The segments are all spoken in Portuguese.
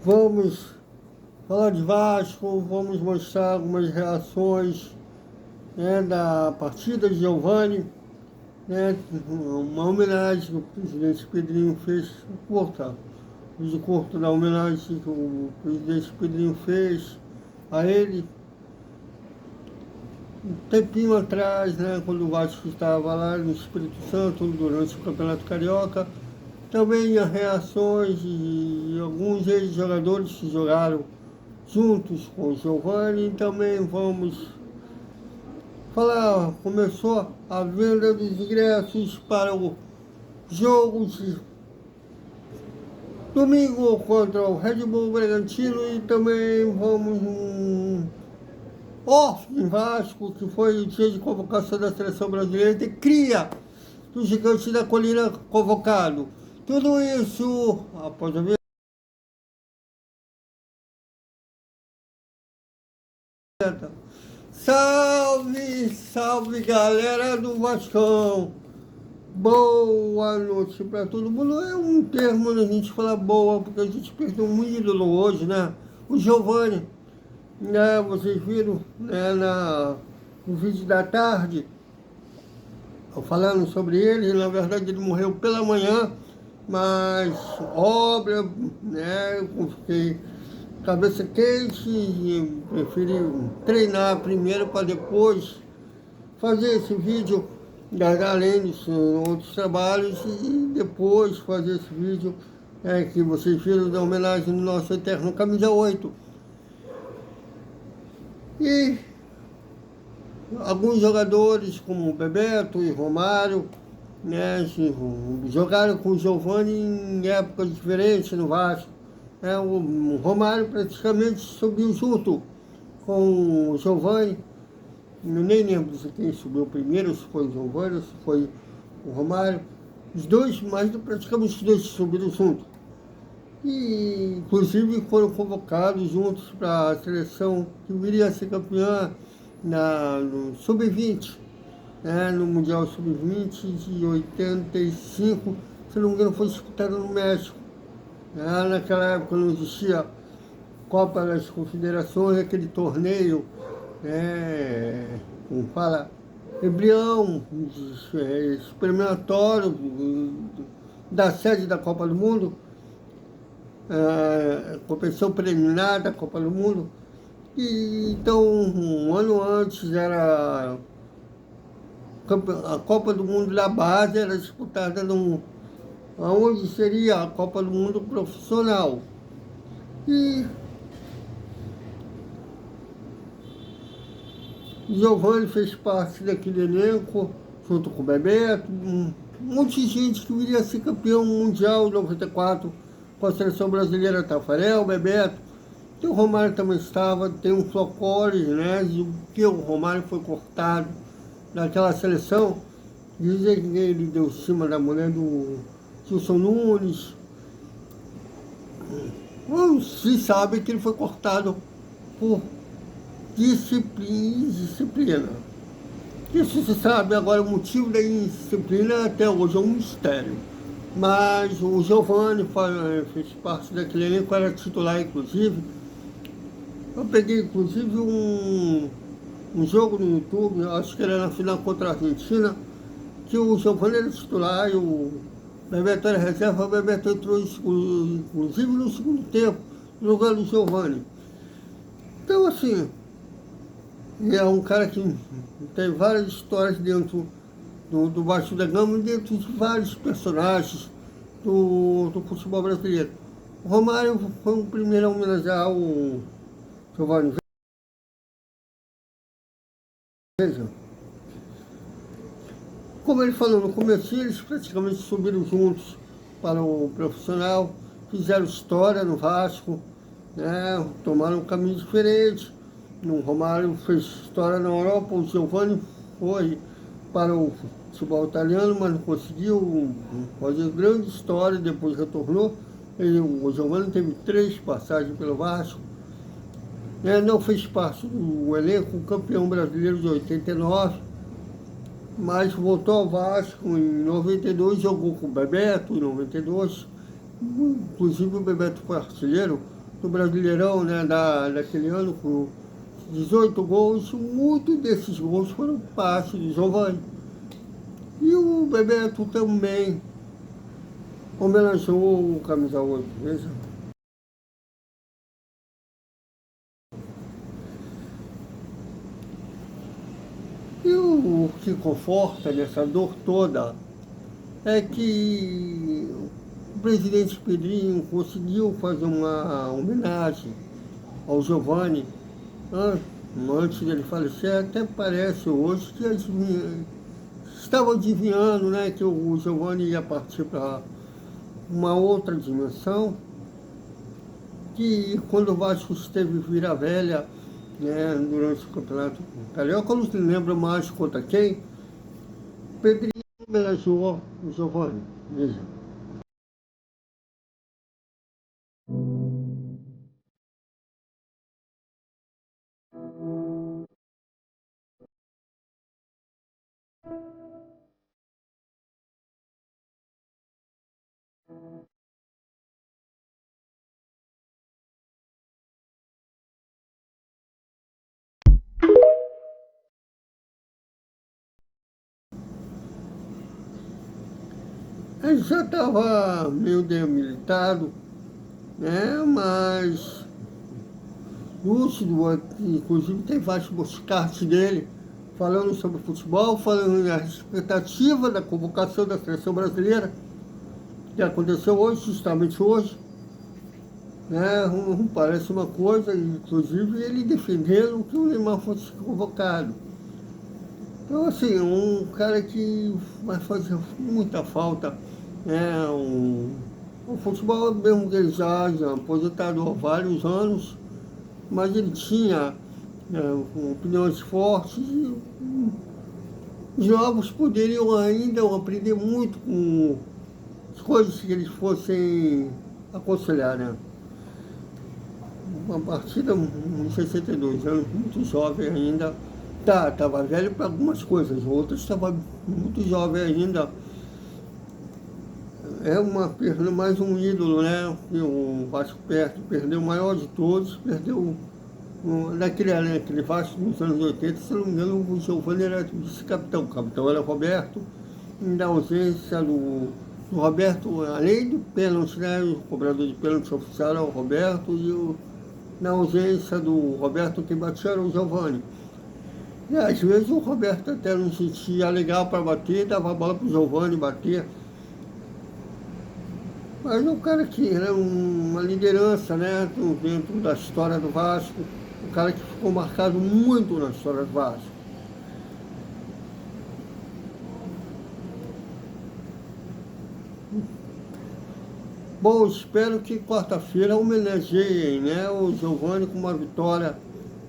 Vamos falar de Vasco, vamos mostrar algumas reações, né, da partida de Giovani, né, uma homenagem que o presidente Pedrinho fez, curta, vídeo curto da homenagem que o presidente Pedrinho fez a ele, um tempinho atrás, né, quando o Vasco estava lá no Espírito Santo, durante o Campeonato Carioca. Também as reações de alguns ex-jogadores que jogaram juntos com o Giovani. E também vamos falar, começou a venda dos ingressos para o jogo de domingo contra o Red Bull Bragantino. E também vamos off em Vasco, que foi o dia de convocação da seleção brasileira, e cria do Gigante da Colina convocado. Tudo isso após a vinheta. Salve, salve galera do Vascão! Boa noite para todo mundo. É um termo a gente falar boa, porque a gente perdeu um ídolo hoje, né? O Giovani, né? Vocês viram, né, no vídeo da tarde, eu falando sobre ele. Na verdade ele morreu pela manhã, mas obra, né? Eu fiquei cabeça quente e preferi treinar primeiro para depois fazer esse vídeo, além dos outros trabalhos, e depois fazer esse vídeo, que vocês viram da homenagem do nosso eterno Camisa 8. E alguns jogadores como o Bebeto e Romário, né, jogaram com o Giovani em épocas diferentes no Vasco. O Romário praticamente subiu junto com o Giovani. Eu nem lembro se quem subiu primeiro, se foi o Giovani ou se foi o Romário. Os dois, mas praticamente os dois subiram junto. E, inclusive, foram convocados juntos para a seleção que viria a ser campeã no Sub-20, né, no Mundial Sub-20 de 85, se não me engano, foi disputado no México. Naquela época não existia Copa das Confederações, aquele torneio, como fala, embrião, experimentório da sede da Copa do Mundo, competição preliminar da Copa do Mundo. E, então, um ano antes, a Copa do Mundo da base era disputada onde seria a Copa do Mundo profissional. E Giovani fez parte daquele elenco, junto com o Bebeto, um monte de gente que viria a ser campeão mundial em 94, com a seleção brasileira. Tafarel, Bebeto, e o Romário também estava. Tem um folclore, né, de que o Romário foi cortado daquela seleção. Dizem que ele deu em cima da mulher do Gilson Nunes. Não se sabe que ele foi cortado por disciplina. Isso se sabe. Agora, o motivo da indisciplina até hoje é um mistério. Mas o Giovani fez parte daquele elenco, era titular, inclusive. Eu peguei, inclusive, um jogo no YouTube, acho que era na final contra a Argentina, que o Giovani era titular e o Bebeto era reserva. O Bebeto entrou, inclusive, no segundo tempo, jogando o Giovani. Então, assim, é um cara que tem várias histórias dentro do Vasco da Gama, dentro de vários personagens do futebol brasileiro. O Romário foi o primeiro a homenagear o Giovani. Veja, como ele falou no começo, eles praticamente subiram juntos para o profissional, fizeram história no Vasco, né, tomaram um caminho diferente. O Romário fez história na Europa, o Giovani foi para o futebol italiano, mas não conseguiu fazer grande história, depois retornou. O Giovani teve 3 passagens pelo Vasco, não fez parte do elenco campeão brasileiro de 89, mas voltou ao Vasco em 92, jogou com o Bebeto em 92, inclusive o Bebeto foi artilheiro do Brasileirão, né, daquele ano, com 18 gols, muitos desses gols foram passes de Giovani. E o Bebeto também homenageou o camisa 8, veja. E o que conforta nessa dor toda é que o presidente Pedrinho conseguiu fazer uma homenagem ao Giovani antes dele falecer. Até parece hoje que estava adivinhando, né, que o Giovani ia partir para uma outra dimensão, que quando o Vasco esteve em Vila Velha, né, durante o Campeonato Carioca, eu não se lembro mais contra quem, Pedrinho homenageou o Giovani. Veja. Ele já estava meio debilitado, né, mas lúcido, inclusive tem vários postcards dele falando sobre futebol, falando na expectativa da convocação da seleção brasileira, que aconteceu hoje, justamente hoje, né? Parece uma coisa, inclusive ele defendendo que o Neymar fosse convocado. Então, assim, um cara que vai fazer muita falta, né? O futebol mesmo que ele já aposentado há vários anos, mas ele tinha opiniões fortes e os novos poderiam ainda aprender muito com as coisas que eles fossem aconselhar, né? Uma partida em 62 anos, muito jovem ainda, estava velho para algumas coisas, outras estava muito jovem ainda. É uma perda, mais um ídolo, né? O Vasco perdeu o maior de todos, perdeu naquele Vasco dos anos 80, se não me engano, o Giovani era vice-capitão, o capitão era Roberto, na ausência do Roberto, além do pênalti, né? O cobrador de pênalti oficial era o Roberto, e na ausência do Roberto, quem batia era o Giovani. E às vezes o Roberto até não se sentia legal para bater, dava a bola para o Giovani bater. Mas é um cara que era uma liderança, né, dentro da história do Vasco, um cara que ficou marcado muito na história do Vasco. Bom, espero que quarta-feira homenageiem, né, o Giovani com uma vitória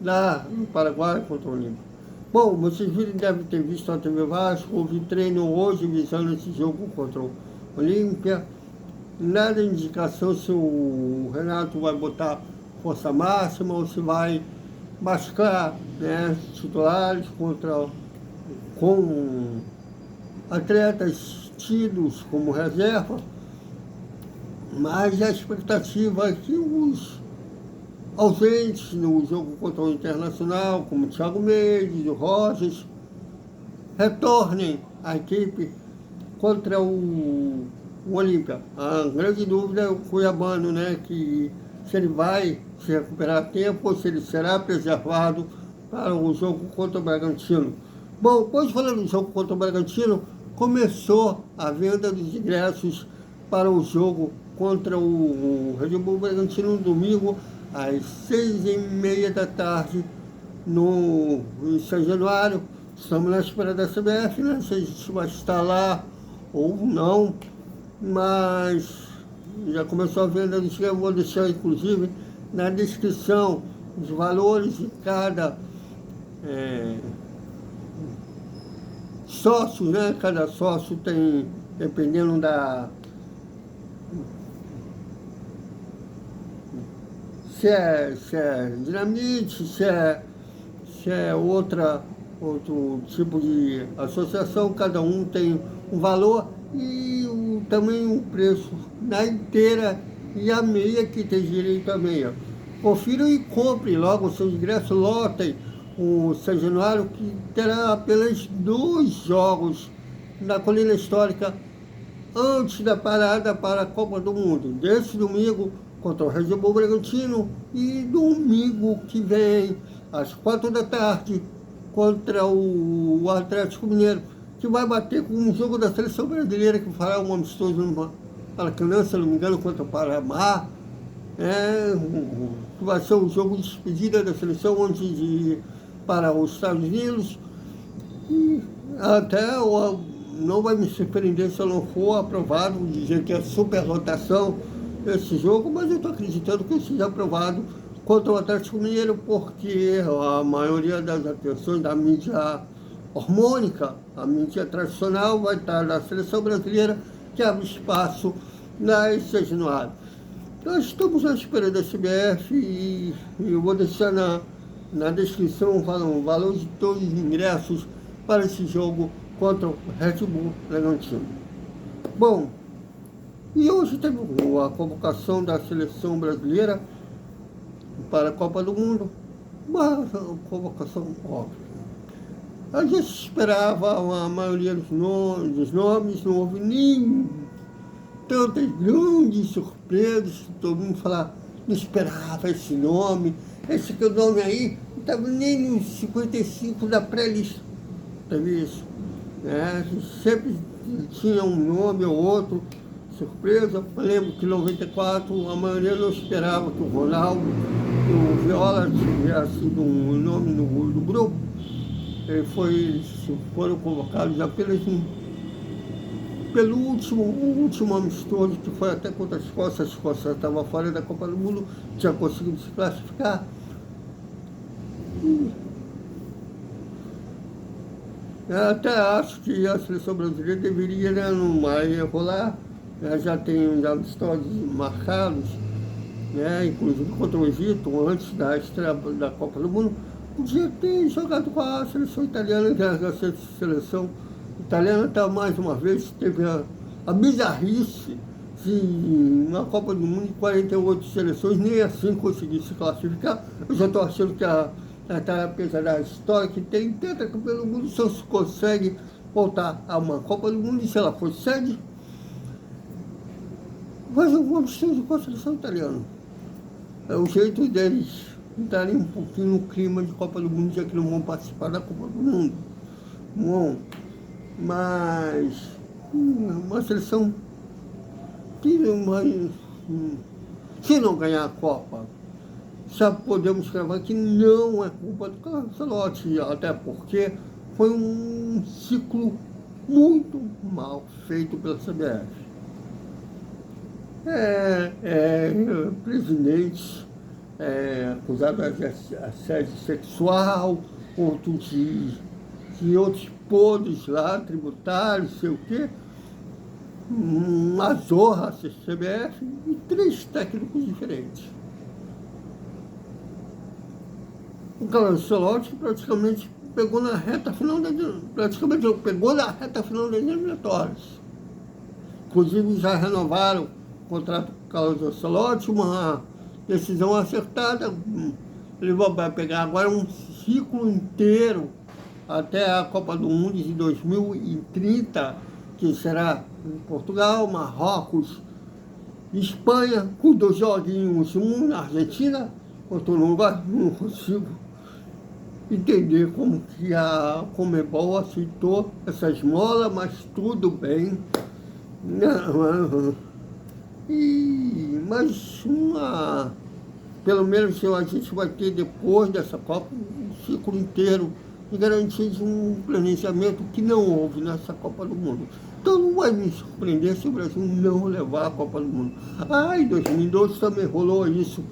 lá no Paraguai contra o Olímpia. Bom, vocês devem ter visto na TV Vasco, houve treino hoje visando esse jogo contra o Olímpia. Nada de indicação se o Renato vai botar força máxima ou se vai mascar, né, titulares com atletas tidos como reserva, mas a expectativa é que os ausentes no jogo contra o Internacional, como o Thiago Mendes, o Rogers, retornem à equipe contra o Olímpia. A grande dúvida é o Cuiabano, né, que se ele vai se recuperar a tempo ou se ele será preservado para o jogo contra o Bragantino. Bom, depois falando do jogo contra o Bragantino, começou a venda dos ingressos para o jogo contra o Red Bull Bragantino no domingo, às 6h30 da tarde, no São Januário. Estamos na espera da CBF, né, se a gente vai estar lá ou não, mas já começou a venda dos ingressos. Vou deixar, inclusive, na descrição os valores de cada sócio, né? Cada sócio tem, dependendo se é dinamite, se é outro tipo de associação, cada um tem um valor e também um preço na inteira e a meia que tem direito à meia. Confiram e comprem logo o seu ingresso, lotem o São Januário, que terá apenas 2 jogos na Colina Histórica antes da parada para a Copa do Mundo. Desse domingo contra o Red Bull Bragantino e domingo que vem, às 4 da tarde, contra o Atlético Mineiro, que vai bater com um jogo da seleção brasileira, que fará um amistoso no Maracanã, se não me engano, contra o Paraná. Que vai ser um jogo de despedida da seleção antes de ir para os Estados Unidos. E até não vai me surpreender se eu não for aprovado, dizer que é superlotação esse jogo, mas eu estou acreditando que seja aprovado contra o Atlético Mineiro, porque a maioria das atenções da mídia hormônica, a mídia tradicional, vai estar na seleção brasileira, que abre espaço na São Januário. Nós estamos na espera da CBF e eu vou deixar na descrição o valor de todos os ingressos para esse jogo contra o Red Bull Bragantino. Bom, e hoje teve a convocação da seleção brasileira para a Copa do Mundo, uma convocação óbvia. A gente esperava a maioria dos nomes, não houve nem tantas grandes surpresas, todo mundo falava, não esperava esse nome, esse que o nome aí não estava nem nos 55 da pré-lista, teve isso. Sempre tinha um nome ou outro, surpresa. Eu lembro que em 94 a maioria não esperava que o Ronaldo, que o Viola tivesse sido um nome no grupo. Foram convocados apenas pelo último amistoso, que foi até contra a Escócia estava fora da Copa do Mundo, tinha conseguido se classificar. Eu até acho que a seleção brasileira deveria, não vai rolar, já tem uns amistosos marcados, inclusive contra o Egito, antes da estreia da Copa do Mundo, podia ter jogado com a seleção italiana, que a seleção italiana está mais uma vez, teve a bizarrice de na Copa do Mundo, 48 seleções, nem assim conseguir se classificar. Eu já estou achando que apesar da história que tem, tenta que pelo mundo só se consegue voltar a uma Copa do Mundo, e se ela for sede, mas um absurdo com a seleção italiana. É o jeito deles entrarem um pouquinho no clima de Copa do Mundo, já que não vão participar da Copa do Mundo. Bom, mas uma seleção que se não ganhar a Copa, já podemos cravar que não é culpa do Carlo Ancelotti, até porque foi um ciclo muito mal feito pela CBF. Presidente acusado de assédio sexual, outros de outros podres lá, tributários, sei o quê, uma zorra a CBF e 3 técnicos diferentes. O Carlo Ancelotti praticamente pegou na reta final das eliminatórias. Inclusive já renovaram o contrato com o Carlo Ancelotti, uma decisão acertada. Ele vai pegar agora um ciclo inteiro até a Copa do Mundo de 2030, que será em Portugal, Marrocos, Espanha, com 2 joguinhos, um na Argentina, outro no Uruguai. Não consigo entender como que a Conmebol aceitou essa esmola, mas tudo bem. Mas pelo menos a gente vai ter depois dessa Copa um ciclo inteiro de garantia de um planejamento que não houve nessa Copa do Mundo. Então não vai me surpreender se o Brasil não levar a Copa do Mundo. Em 2012 também rolou isso,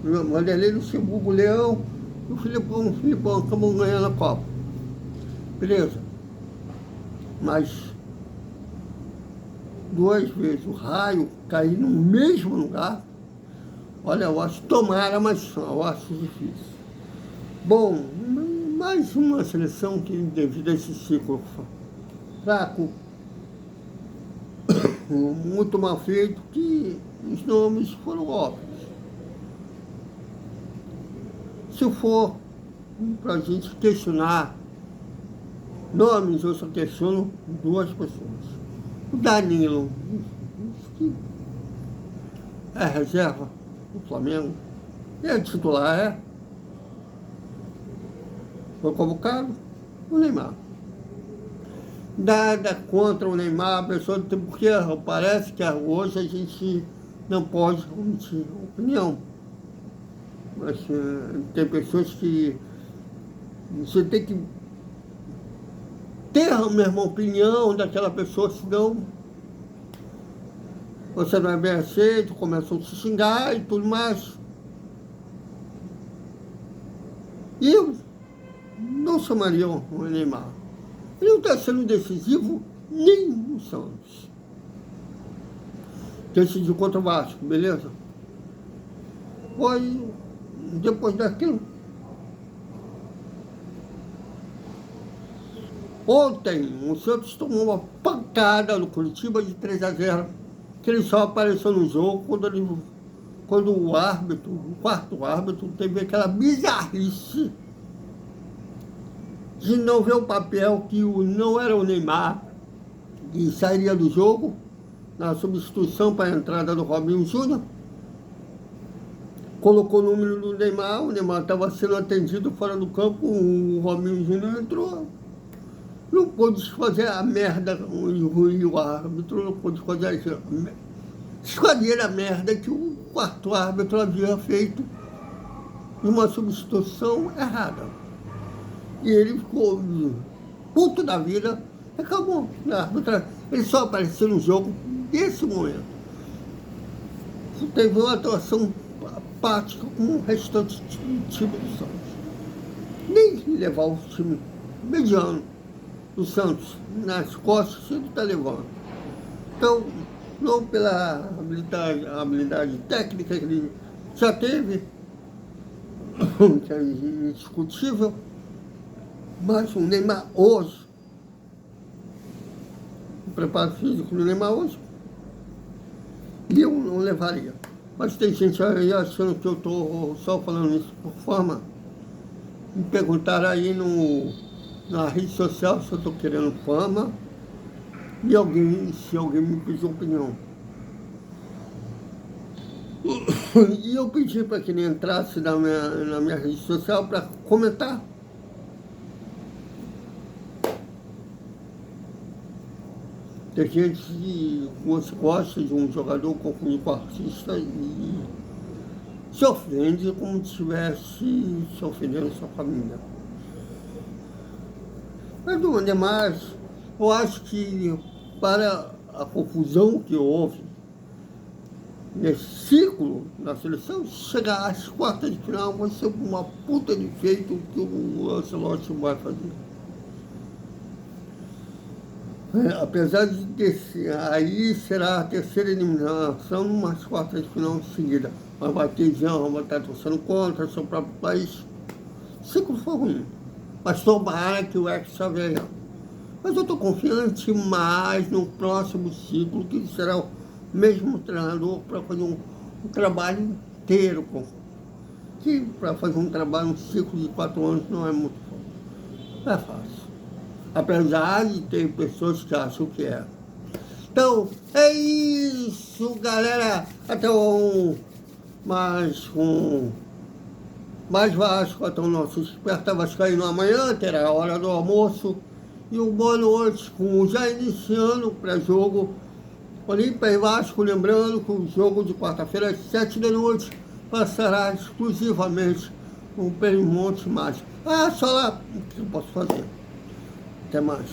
Vanderlei Luxemburgo, Leão e o Filipão acabam ganhando a Copa. Beleza. Mas 2 vezes o raio cair no mesmo lugar, olha, eu acho, tomara, mas eu acho difícil. Bom, mais uma seleção que, devido a esse ciclo fraco, muito mal feito, que os nomes foram óbvios. Se for para a gente questionar nomes, eu só questiono duas pessoas. O Danilo, que é reserva do Flamengo, é titular, é. Foi convocado o Neymar. Nada contra o Neymar, porque parece que hoje a gente não pode emitir opinião. Mas tem pessoas que você tem que ter a mesma opinião daquela pessoa, senão você não é bem aceito, começam a se xingar e tudo mais. E eu não chamaria o Neymar. Ele não está sendo decisivo nem no Santos. Decidiu contra o Vasco, beleza? Foi depois daquilo. Ontem, o Santos tomou uma pancada no Curitiba de 3-0, que ele só apareceu no jogo quando o árbitro, o quarto árbitro, teve aquela bizarrice de não ver o papel que não era o Neymar, que sairia do jogo, na substituição para a entrada do Robinho Júnior. Colocou o número do Neymar, o Neymar estava sendo atendido fora do campo, o Robinho Júnior entrou. Não pôde fazer a merda, o árbitro não pôde fazer escolher a merda que o quarto árbitro havia feito de uma substituição errada. E ele ficou puto da vida, acabou. Ele só apareceu no jogo nesse momento. Teve uma atuação apática com o restante do time do Santos. Nem levar o time mediano do Santos nas costas, ele está levando. Então, não pela habilidade técnica que ele já teve, que é indiscutível, mas o Neymar hoje, o preparo físico do Neymar hoje, eu não levaria. Mas tem gente aí achando que eu estou só falando isso por fama. Me perguntaram aí na rede social se eu estou querendo fama e se alguém me pediu opinião. E eu pedi para que ele entrasse na minha rede social para comentar. Tem gente que você gosta de um jogador confundir com artista e se ofende como se estivesse se ofendendo sua família. Mas do demais, eu acho que para a confusão que houve nesse ciclo na seleção, chegar às quartas de final vai ser uma puta de feito que o Ancelotti vai fazer. Apesar de aí será a terceira eliminação numas quartas de final seguida. Vai bater Jean, vai estar torcendo contra seu próprio país. O ciclo foi ruim. Mas tomara que o Hexa venha. Mas eu estou confiante mais no próximo ciclo, que será o mesmo treinador para fazer um trabalho inteiro. Que para fazer um trabalho, um ciclo de 4 anos, não é muito fácil. Não é fácil. Apesar de ter pessoas que acham que é. Então, é isso, galera. Até mais Vasco, até o nosso Desperta Vascaíno amanhã, terá a hora do almoço. E um boa noite, já iniciando o pré-jogo. Olímpia e Vasco, lembrando que o jogo de quarta-feira às 7 da noite passará exclusivamente no Perimonte Mágico. Só lá o que eu posso fazer. Até mais.